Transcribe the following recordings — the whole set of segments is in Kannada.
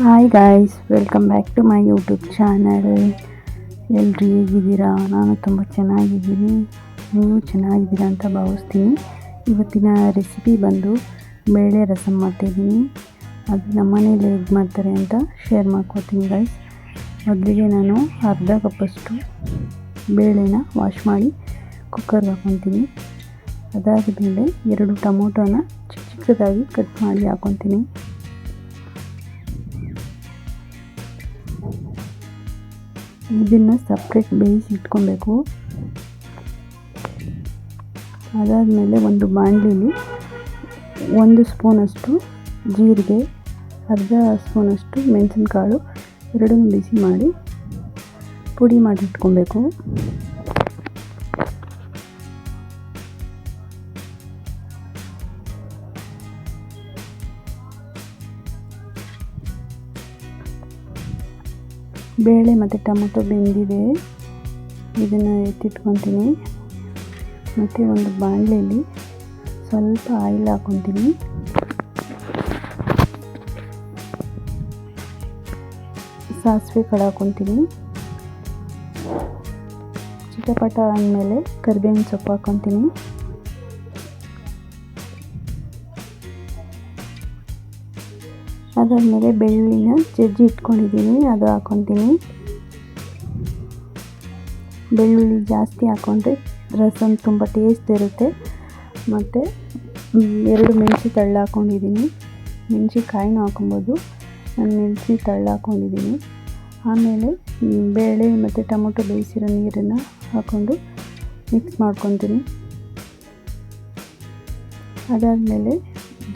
Hi guys, welcome back to my YouTube channel. ಎಲ್ಲರೂ ಹೇಗಿದ್ದೀರಾ? ನಾನು ತುಂಬ ಚೆನ್ನಾಗಿದ್ದೀನಿ. ನೀವು ಚೆನ್ನಾಗಿದ್ದೀರಾ ಅಂತ ಭಾವಿಸ್ತೀನಿ. ಇವತ್ತಿನ ರೆಸಿಪಿ ಬಂದು ಬೇಳೆ ರಸಮ್ ಮಾಡ್ತಾಯಿದ್ದೀನಿ. ಅದು ನಮ್ಮ ಮನೇಲಿ ಹೇಗೆ ಮಾಡ್ತಾರೆ ಅಂತ ಶೇರ್ ಮಾಡ್ಕೊತೀನಿ ಗಾಯ್ಸ್. ಮೊದಲಿಗೆ ನಾನು ಅರ್ಧ ಕಪ್ಪಷ್ಟು ಬೇಳೆನ ವಾಶ್ ಮಾಡಿ ಕುಕ್ಕರ್ಗೆ ಹಾಕ್ಕೊತೀನಿ. ಅದಾದಮೇಲೆ 2 ಟೊಮೊಟೊನ ಚಿಕ್ಕದಾಗಿ ಕಟ್ ಮಾಡಿ ಹಾಕ್ಕೊತೀನಿ. ಇದನ್ನು ಸಪ್ರೇಟ್ ಬೇಯಿಸಿ ಇಟ್ಕೊಬೇಕು. ಅದಾದಮೇಲೆ ಒಂದು ಬಾಣಲಿಲಿ 1 ಸ್ಪೂನಷ್ಟು ಜೀರಿಗೆ, ಅರ್ಧ ಸ್ಪೂನಷ್ಟು ಮೆಣಸಿನಕಾಳು ಎರಡನ್ನೂ ಬಿಸಿ ಮಾಡಿ ಪುಡಿ ಮಾಡಿ ಇಟ್ಕೊಬೇಕು. ಬೇಳೆ ಮತ್ತು ಟೊಮೊಟೊ ಬೆಂದಿದೆ. ಇದನ್ನು ಎತ್ತಿಟ್ಕೊತೀನಿ. ಮತ್ತು ಒಂದು ಬಾಣಲೆಯಲ್ಲಿ ಸ್ವಲ್ಪ ಆಯಿಲ್ ಹಾಕ್ಕೊತೀನಿ. ಸಾಸಿವೆ ಕಾಳು ಹಾಕ್ಕೊತೀನಿ. ಚಿಟಪಟ ಆದಮೇಲೆ ಕರಿಬೇವಿನ ಸೊಪ್ಪು ಹಾಕ್ಕೊತೀನಿ. ಅದಾದಮೇಲೆ ಬೆಳ್ಳುಳ್ಳಿನ ಜಜ್ಜಿ ಇಟ್ಕೊಂಡಿದ್ದೀನಿ, ಅದು ಹಾಕ್ಕೊತೀನಿ. ಬೆಳ್ಳುಳ್ಳಿ ಜಾಸ್ತಿ ಹಾಕ್ಕೊಂಡ್ರೆ ರಸಮ್ ತುಂಬ ಟೇಸ್ಟ್ ಇರುತ್ತೆ. ಮತ್ತು 2 ಮೆಣಸಿ ತಳ್ಳು ಹಾಕ್ಕೊಂಡಿದ್ದೀನಿ. ಮೆಣಸಿಕಾಯಿನೂ ಹಾಕ್ಕೊಬೋದು. ನಾನು ಮೆಣಸಿ ತಳ್ಳು ಹಾಕ್ಕೊಂಡಿದ್ದೀನಿ. ಆಮೇಲೆ ಬೇಳೆ ಮತ್ತು ಟೊಮೊಟೊ ಬೇಯಿಸಿರೋ ನೀರನ್ನು ಹಾಕ್ಕೊಂಡು ಮಿಕ್ಸ್ ಮಾಡ್ಕೊತೀನಿ. ಅದಾದಮೇಲೆ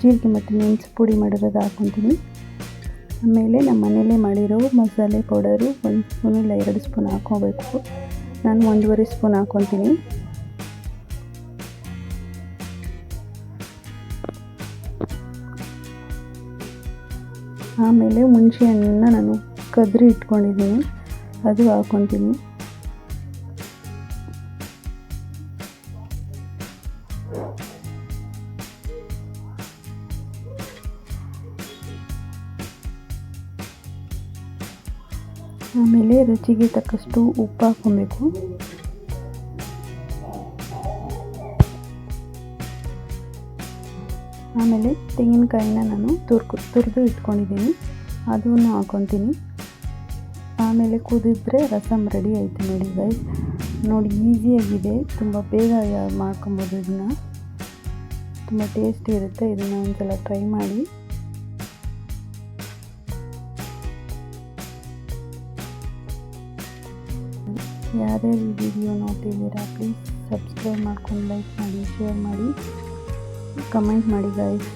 ಜೀರಿಗೆ ಮತ್ತು ಮೆಣಸು ಪುಡಿ ಮಾಡಿರೋದು ಹಾಕ್ಕೊತೀನಿ. ಆಮೇಲೆ ನಮ್ಮ ಮನೇಲೇ ಮಾಡಿರೋ ಮಸಾಲೆ ಪೌಡರು 1 ಸ್ಪೂನ್ ಇಲ್ಲ 2 ಸ್ಪೂನ್ ಹಾಕ್ಕೋಬೇಕು. ನಾನು 1.5 ಸ್ಪೂನ್ ಹಾಕ್ಕೊತೀನಿ. ಆಮೇಲೆ ಹುಣಸೆ ಹಣ್ಣನ್ನ ನಾನು ಕದ್ರಿ ಇಟ್ಕೊಂಡಿದ್ದೀನಿ, ಅದು ಹಾಕ್ಕೊತೀನಿ. ಆಮೇಲೆ ರುಚಿಗೆ ತಕ್ಕಷ್ಟು ಉಪ್ಪು ಹಾಕ್ಕೊಬೇಕು. ಆಮೇಲೆ ತೆಂಗಿನಕಾಯಿನ ನಾನು ತುರಿದು ಇಟ್ಕೊಂಡಿದ್ದೀನಿ, ಅದನ್ನು ಹಾಕ್ಕೊತೀನಿ. ಆಮೇಲೆ ಕುದಿದ್ರೆ ರಸಮ್ ರೆಡಿ ಆಯಿತು ನೋಡಿ ಗೈಸ್. ನೋಡಿ, ಈಸಿಯಾಗಿದೆ, ತುಂಬ ಬೇಗ ಮಾಡ್ಕೊಬೋದು. ಇದನ್ನು ತುಂಬ ಟೇಸ್ಟಿ ಇರುತ್ತೆ. ಇದನ್ನು ಒಂದ್ಸಲ ಟ್ರೈ ಮಾಡಿ. ಯಾರ್ಯಾರು ಈ ವಿಡಿಯೋ ನೋಡ್ತಿದ್ದೀರಾ ಪ್ಲೀಸ್ ಸಬ್ಸ್ಕ್ರೈಬ್ ಮಾಡ್ಕೊಂಡು ಲೈಕ್ ಮಾಡಿ, ಶೇರ್ ಮಾಡಿ, ಕಮೆಂಟ್ ಮಾಡಿ ಗೈಸ್.